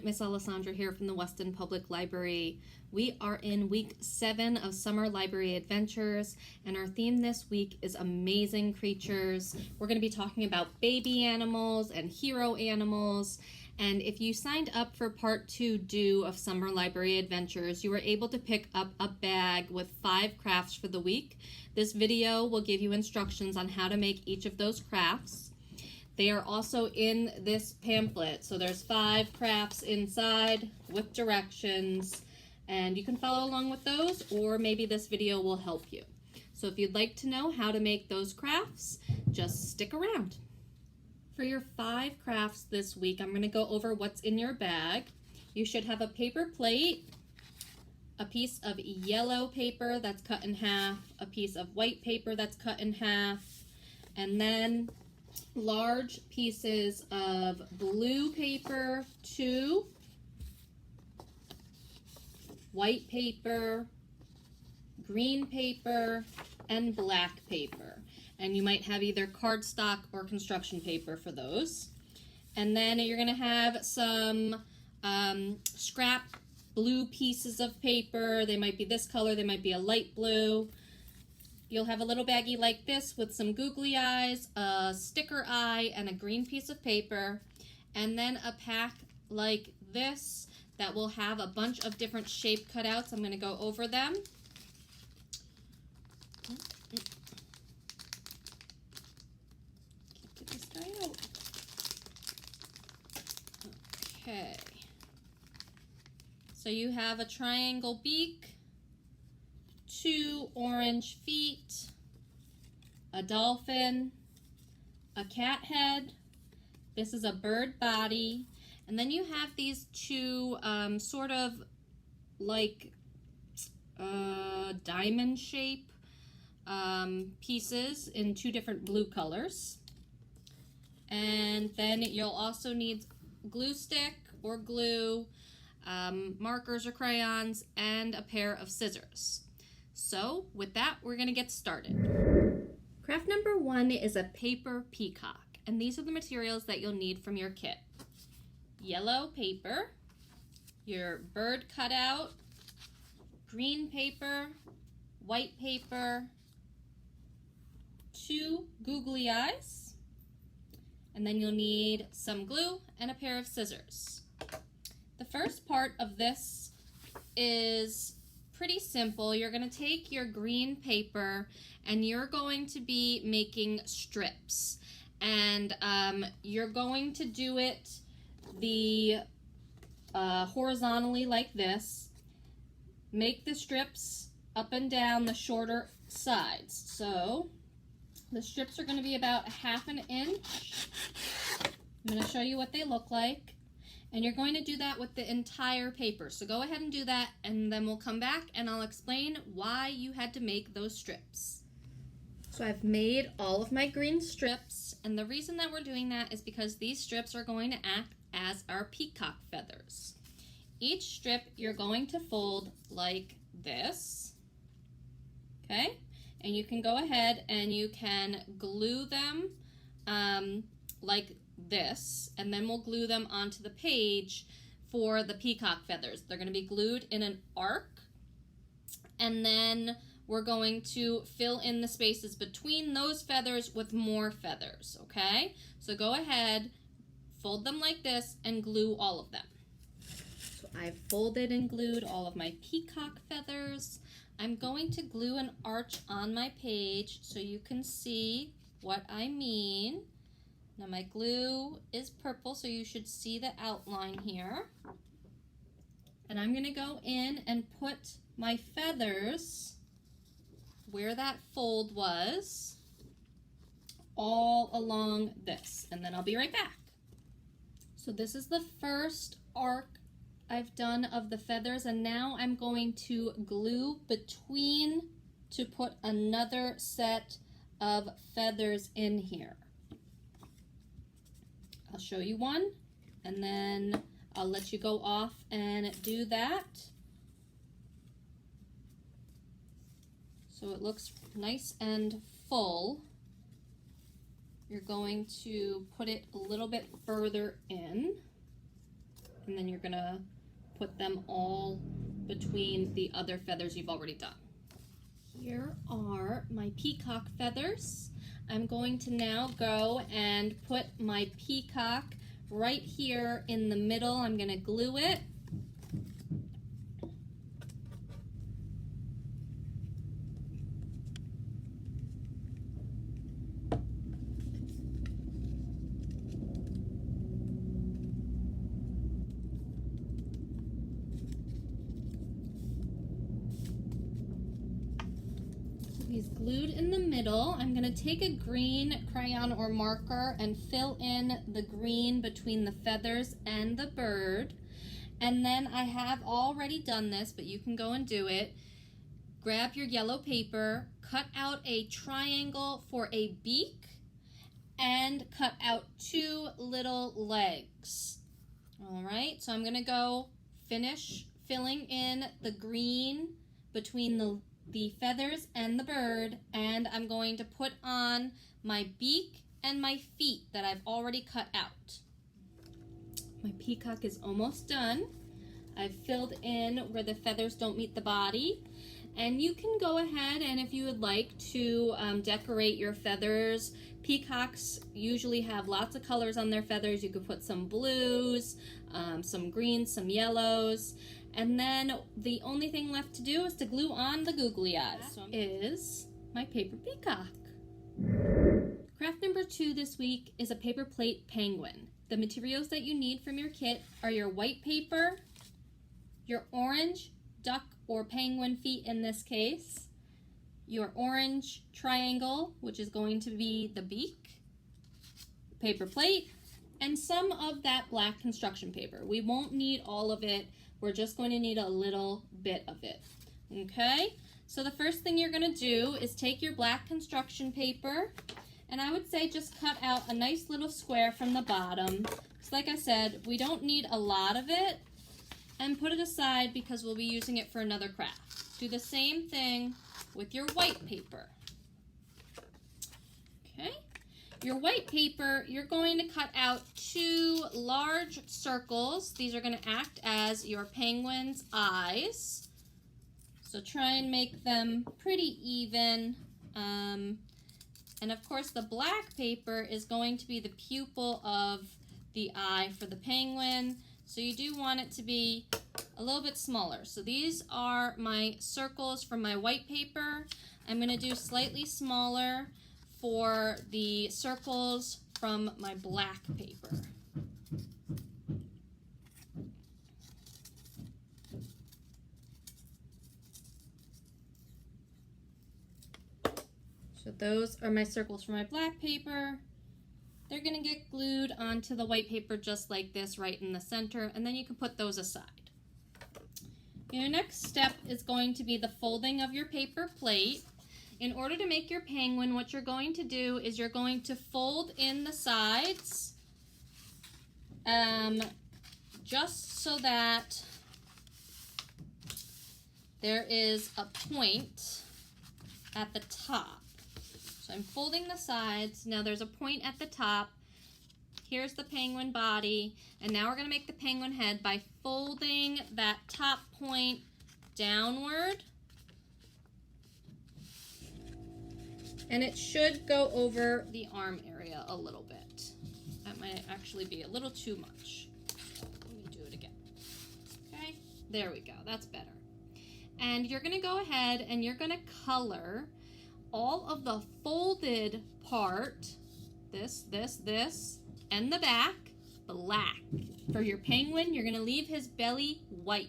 Miss Alessandra here from the Weston Public Library. We are in week 7 of Summer Library Adventures, and our theme this week is amazing creatures. We're going to be talking about baby animals and hero animals. And if you signed up for part 2 due of Summer Library Adventures, you were able to pick up a bag with 5 crafts for the week. This video will give you instructions on how to make each of those crafts. They are also in this pamphlet, so there's 5 crafts inside with directions, and you can follow along with those, or maybe this video will help you. So if you'd like to know how to make those crafts, just stick around. For your 5 crafts this week, I'm going to go over what's in your bag. You should have a paper plate, a piece of yellow paper that's cut in half, a piece of white paper that's cut in half, and then large pieces of blue paper, 2, white paper, green paper, and black paper. And you might have either cardstock or construction paper for those. And then you're going to have some scrap blue pieces of paper. They might be this color, they might be a light blue. You'll have a little baggie like this with some googly eyes, a sticker eye, and a green piece of paper. And then a pack like this that will have a bunch of different shape cutouts. I'm going to go over them. Can't get this guy out. Okay. So you have a triangle beak, 2 orange feet, a dolphin, a cat head. This is a bird body. And then you have these 2 sort of like diamond shape pieces in 2 different blue colors. And then you'll also need glue stick or glue, markers or crayons, and a pair of scissors. So with that, we're going to get started. Craft number 1 is a paper peacock, and these are the materials that you'll need from your kit. Yellow paper, your bird cutout, green paper, white paper, 2 googly eyes, and then you'll need some glue and a pair of scissors. The first part of this is pretty simple. You're going to take your green paper and you're going to be making strips, and you're going to do it horizontally like this. Make the strips up and down the shorter sides. So the strips are going to be about 1/2 inch. I'm going to show you what they look like. And you're going to do that with the entire paper. So go ahead and do that, and then we'll come back and I'll explain why you had to make those strips. So I've made all of my green strips, and the reason that we're doing that is because these strips are going to act as our peacock feathers. Each strip you're going to fold like this, okay? And you can go ahead and you can glue them like this, and then we'll glue them onto the page for the peacock feathers. They're going to be glued in an arc, and then we're going to fill in the spaces between those feathers with more feathers, okay? So go ahead, fold them like this, and glue all of them. So I've folded and glued all of my peacock feathers. I'm going to glue an arch on my page so you can see what I mean. Now my glue is purple, so you should see the outline here. And I'm going to go in and put my feathers where that fold was, all along this, and then I'll be right back. So this is the first arc I've done of the feathers, and now I'm going to glue between to put another set of feathers in here. I'll show you one, and then I'll let you go off and do that. So it looks nice and full. You're going to put it a little bit further in. and then you're gonna put them all between the other feathers you've already done. Here are my peacock feathers. I'm going to now go and put my peacock right here in the middle. I'm gonna glue it. He's glued in the middle. I'm going to take a green crayon or marker and fill in the green between the feathers and the bird. And then I have already done this, but you can go and do it. Grab your yellow paper, cut out a triangle for a beak, and cut out 2 little legs. All right, so I'm going to go finish filling in the green between the feathers and the bird, and I'm going to put on my beak and my feet that I've already cut out. My peacock is almost done. I've filled in where the feathers don't meet the body, and you can go ahead and if you would like to decorate your feathers. Peacocks usually have lots of colors on their feathers. You could put some blues, some greens, some yellows. And then the only thing left to do is to glue on the googly eyes. So is my paper peacock. Craft number 2 this week is a paper plate penguin. The materials that you need from your kit are your white paper, your orange duck or penguin feet in this case, your orange triangle, which is going to be the beak, paper plate, and some of that black construction paper. We won't need all of it. We're just going to need a little bit of it, okay? So the first thing you're gonna do is take your black construction paper, and I would say just cut out a nice little square from the bottom. Because like I said, we don't need a lot of it, and put it aside because we'll be using it for another craft. Do the same thing with your white paper, okay? Your white paper, you're going to cut out 2 large circles. These are going to act as your penguin's eyes. So try and make them pretty even. And of course the black paper is going to be the pupil of the eye for the penguin. So you do want it to be a little bit smaller. So these are my circles from my white paper. I'm going to do slightly smaller for the circles from my black paper. So those are my circles for my black paper. They're gonna get glued onto the white paper just like this right in the center, and then you can put those aside. Your next step is going to be the folding of your paper plate. In order to make your penguin, what you're going to do is you're going to fold in the sides just so that there is a point at the top. So I'm folding the sides. Now there's a point at the top. Here's the penguin body, and now we're going to make the penguin head by folding that top point downward. And it should go over the arm area a little bit. That might actually be a little too much. Let me do it again. Okay, there we go. That's better. And you're going to go ahead and you're going to color all of the folded part, this, and the back, black. For your penguin, you're going to leave his belly white.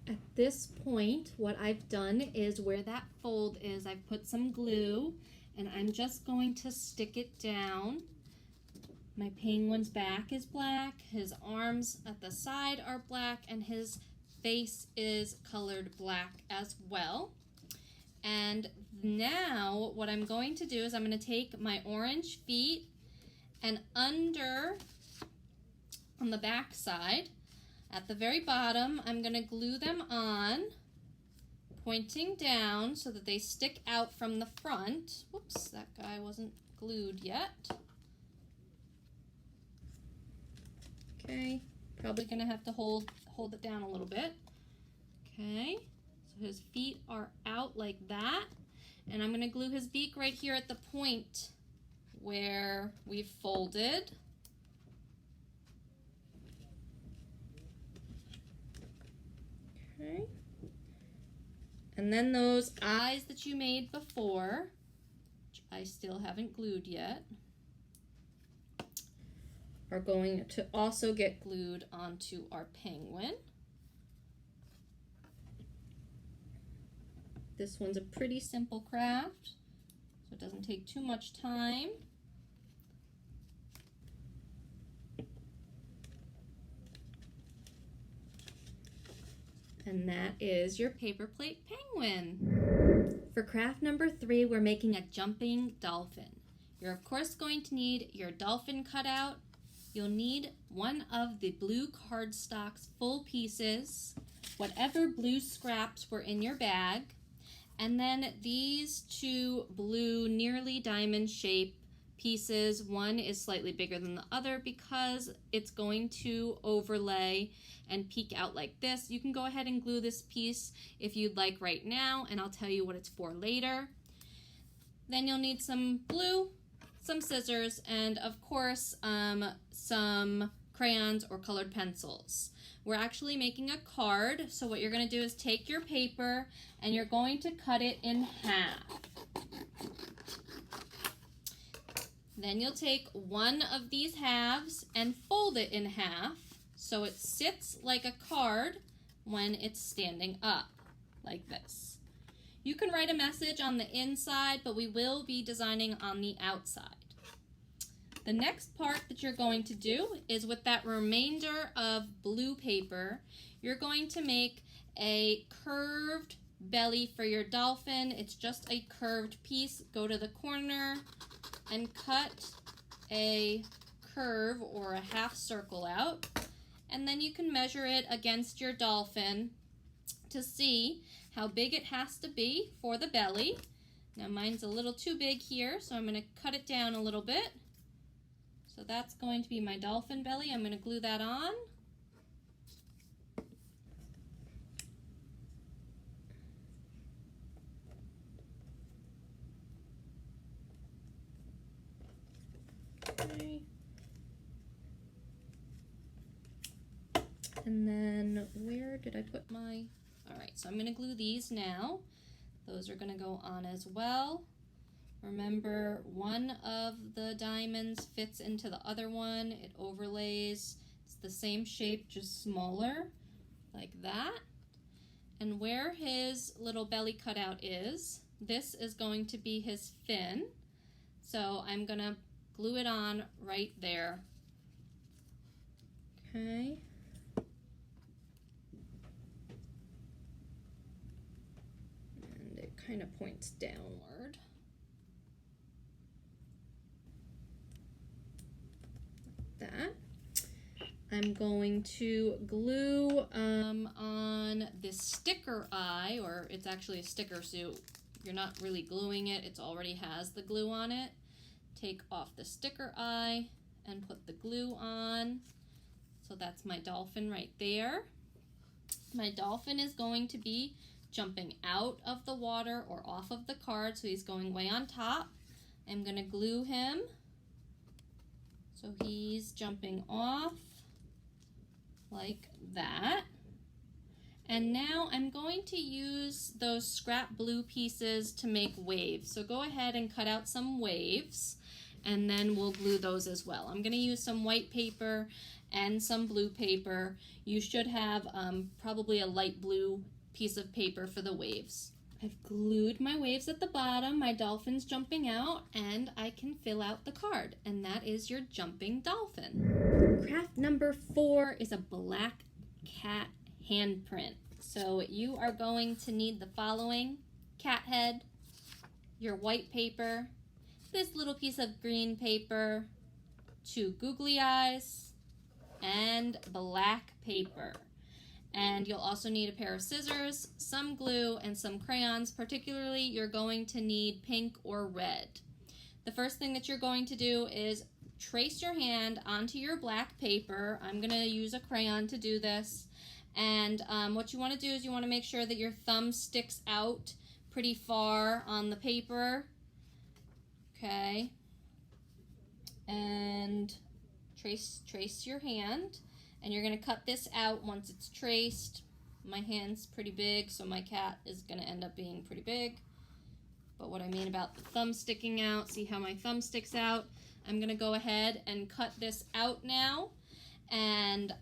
At this point, what I've done is where that fold is, I've put some glue, and I'm just going to stick it down. My penguin's back is black, his arms at the side are black, and his face is colored black as well. And now what I'm going to do is I'm going to take my orange feet and under on the back side, at the very bottom, I'm going to glue them on, pointing down so that they stick out from the front. Whoops, that guy wasn't glued yet. Okay, Probably gonna have to hold it down a little bit. Okay, so his feet are out like that. And I'm gonna glue his beak right here at the point where we've folded. Okay. And then those eyes that you made before, which I still haven't glued yet, are going to also get glued onto our penguin. This one's a pretty simple craft, so it doesn't take too much time. And that is your paper plate penguin. For craft number 3, we're making a jumping dolphin. You're of course going to need your dolphin cutout. You'll need one of the blue cardstock's full pieces, whatever blue scraps were in your bag, and then these 2 blue nearly diamond shaped pieces. One is slightly bigger than the other because it's going to overlay and peek out like this. You can go ahead and glue this piece if you'd like right now, and I'll tell you what it's for later. Then you'll need some glue, some scissors, and of course some crayons or colored pencils. We're actually making a card, so what you're going to do is take your paper and you're going to cut it in half. Then you'll take one of these halves and fold it in half so it sits like a card when it's standing up, like this. You can write a message on the inside, but we will be designing on the outside. The next part that you're going to do is with that remainder of blue paper, you're going to make a curved belly for your dolphin. It's just a curved piece. Go to the corner and cut a curve or a half circle out, and then you can measure it against your dolphin to see how big it has to be for the belly. Now mine's a little too big here, so I'm going to cut it down a little bit. So that's going to be my dolphin belly. I'm going to glue that on. Okay. And then where did I put my... All right, so I'm going to glue these now. Those are going to go on as well. Remember, one of the diamonds fits into the other one. It overlays. It's the same shape, just smaller, like that. And where his little belly cutout is, this is going to be his fin. So I'm going to glue it on right there. Okay. And it kind of points downward. That. I'm going to glue on this sticker eye, or it's actually a sticker, so you're not really gluing it, it already has the glue on it. Take off the sticker eye and put the glue on. So that's my dolphin right there. My dolphin is going to be jumping out of the water or off of the card, so he's going way on top. I'm going to glue him. So he's jumping off like that. And now I'm going to use those scrap blue pieces to make waves. So go ahead and cut out some waves, and then we'll glue those as well. I'm going to use some white paper and some blue paper. You should have probably a light blue piece of paper for the waves. I've glued my waves at the bottom, my dolphin's jumping out, and I can fill out the card, and that is your jumping dolphin. Craft number 4 is a black cat handprint. So you are going to need the following: cat head, your white paper, this little piece of green paper, 2 googly eyes, and black paper. And you'll also need a pair of scissors, some glue, and some crayons. Particularly, you're going to need pink or red. The first thing that you're going to do is trace your hand onto your black paper. I'm going to use a crayon to do this. And what you want to do is you want to make sure that your thumb sticks out pretty far on the paper. Okay. And trace your hand. And you're going to cut this out once it's traced. My hand's pretty big, so my cat is going to end up being pretty big. But what I mean about the thumb sticking out, see how my thumb sticks out? I'm going to go ahead and cut this out now. And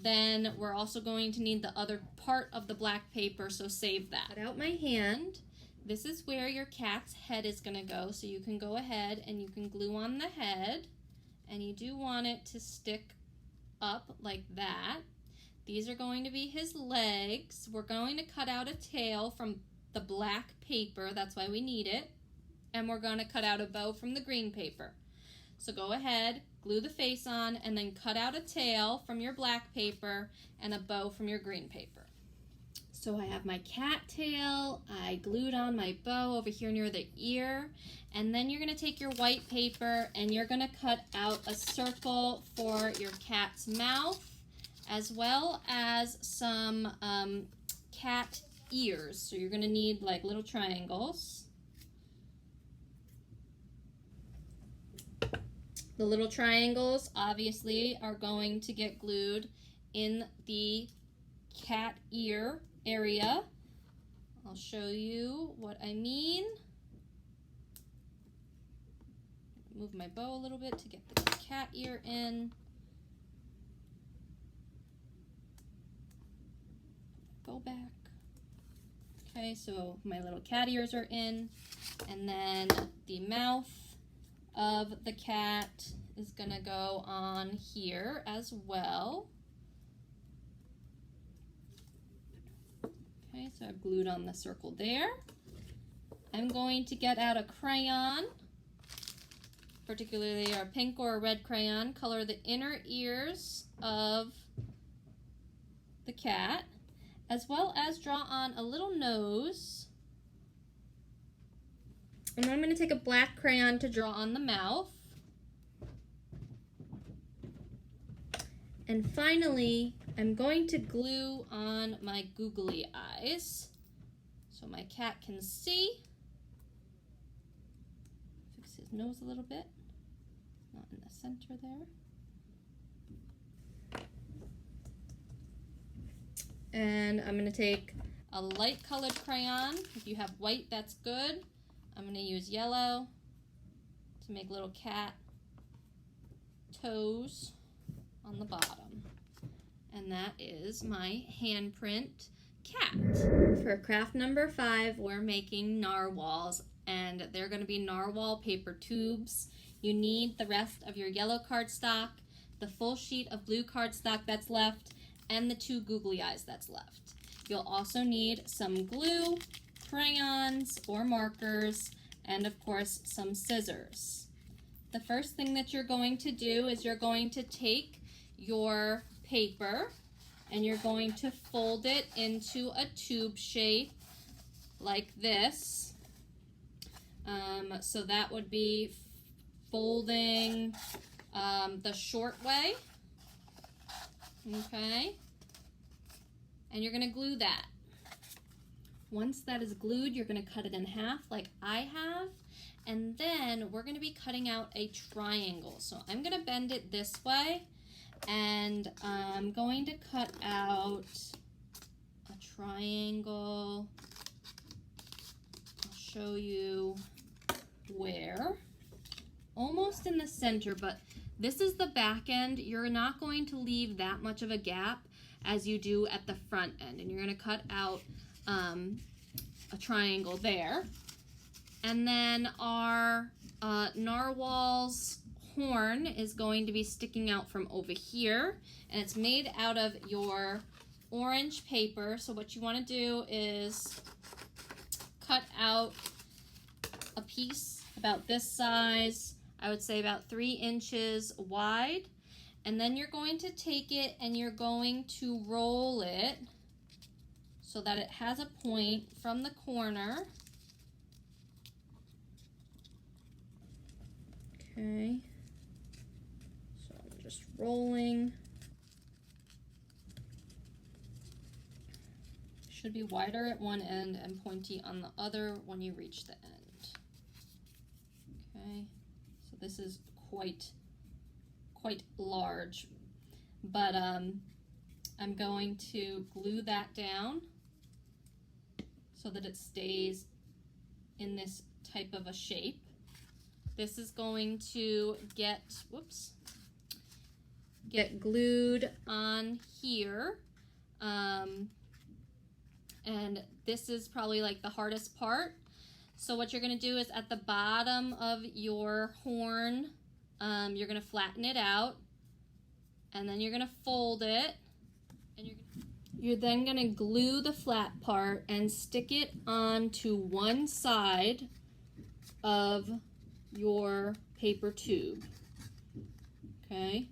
then we're also going to need the other part of the black paper, so save that. Cut out my hand. This is where your cat's head is going to go, so you can go ahead and you can glue on the head. And you do want it to stick up like that. These are going to be his legs. We're going to cut out a tail from the black paper, that's why we need it. And we're going to cut out a bow from the green paper. So go ahead, glue the face on, and then cut out a tail from your black paper and a bow from your green paper. So I have my cat tail, I glued on my bow over here near the ear, and then you're going to take your white paper and you're going to cut out a circle for your cat's mouth, as well as some cat ears. So you're going to need like little triangles. The little triangles obviously are going to get glued in the cat ear area. I'll show you what I mean. Move my bow a little bit to get the cat ear in. Bow back. Okay, so my little cat ears are in, and then the mouth of the cat is gonna go on here as well. Okay, so I've glued on the circle there. I'm going to get out a crayon, particularly a pink or a red crayon, color the inner ears of the cat, as well as draw on a little nose. And then I'm going to take a black crayon to draw on the mouth. And finally, I'm going to glue on my googly eyes so my cat can see. Fix his nose a little bit, not in the center there. And I'm going to take a light colored crayon. If you have white, that's good. I'm going to use yellow to make little cat toes on the bottom. And that is my handprint cat. For craft number 5, we're making narwhals, and they're going to be narwhal paper tubes. You need the rest of your yellow cardstock, the full sheet of blue cardstock that's left, and the 2 googly eyes that's left. You'll also need some glue, crayons or markers, and of course some scissors. The first thing that you're going to do is you're going to take your paper and you're going to fold it into a tube shape like this. So that would be folding the short way. Okay, and you're going to glue that. Once that is glued, you're going to cut it in half like I have, and then we're going to be cutting out a triangle. So I'm going to bend it this way, and I'm going to cut out a triangle. I'll show you where. Almost in the center, but this is the back end. You're not going to leave that much of a gap as you do at the front end, and you're going to cut out a triangle there. And then our narwhal's horn is going to be sticking out from over here, and it's made out of your orange paper. So what you want to do is cut out a piece about this size, I would say about 3 inches wide, and then you're going to take it and you're going to roll it so that it has a point from the corner. Okay. just rolling. Should be wider at one end and pointy on the other when you reach the end. Okay, so this is quite large, but I'm going to glue that down so that it stays in this type of a shape. This is going to get, get glued on here. And this is probably like the hardest part. So what you're gonna do is at the bottom of your horn, you're gonna flatten it out, and then you're gonna fold it, and you're then gonna glue the flat part and stick it onto one side of your paper tube. Okay.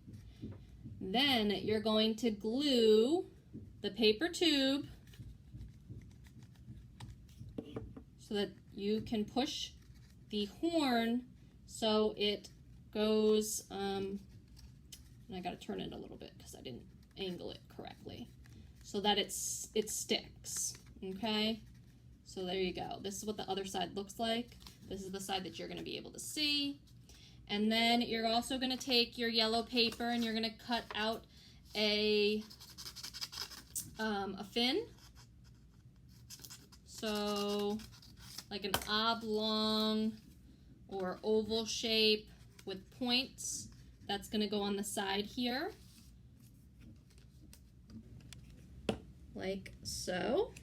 Then you're going to glue the paper tube so that you can push the horn so it goes, and I gotta turn it a little bit because I didn't angle it correctly, so that it sticks, okay? So there you go. This is what the other side looks like. This is the side that you're gonna be able to see. And then you're also gonna take your yellow paper and you're gonna cut out a fin. So like an oblong or oval shape with points. That's gonna go on the side here, like so.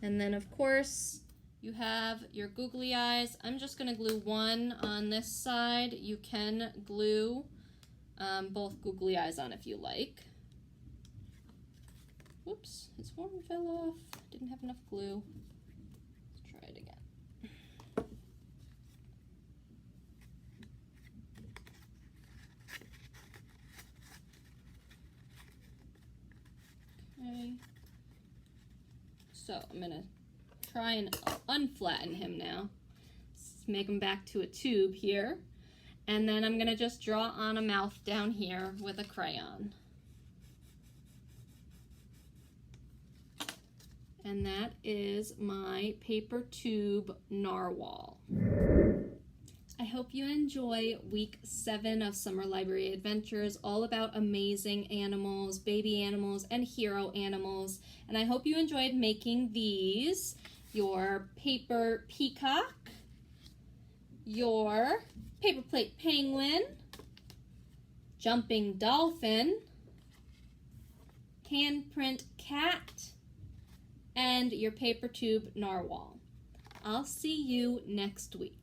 And then of course, you have your googly eyes. I'm just gonna glue one on this side. You can glue both googly eyes on if you like. Whoops, his horn fell off. Didn't have enough glue. Let's try it again. Okay. So I'm gonna try and unflatten him now. Let's make him back to a tube here. And then I'm gonna just draw on a mouth down here with a crayon. And that is my paper tube narwhal. I hope you enjoy week 7 of Summer Library Adventures, all about amazing animals, baby animals, and hero animals. And I hope you enjoyed making these, your paper peacock, your paper plate penguin, jumping dolphin, handprint cat, and your paper tube narwhal. I'll see you next week.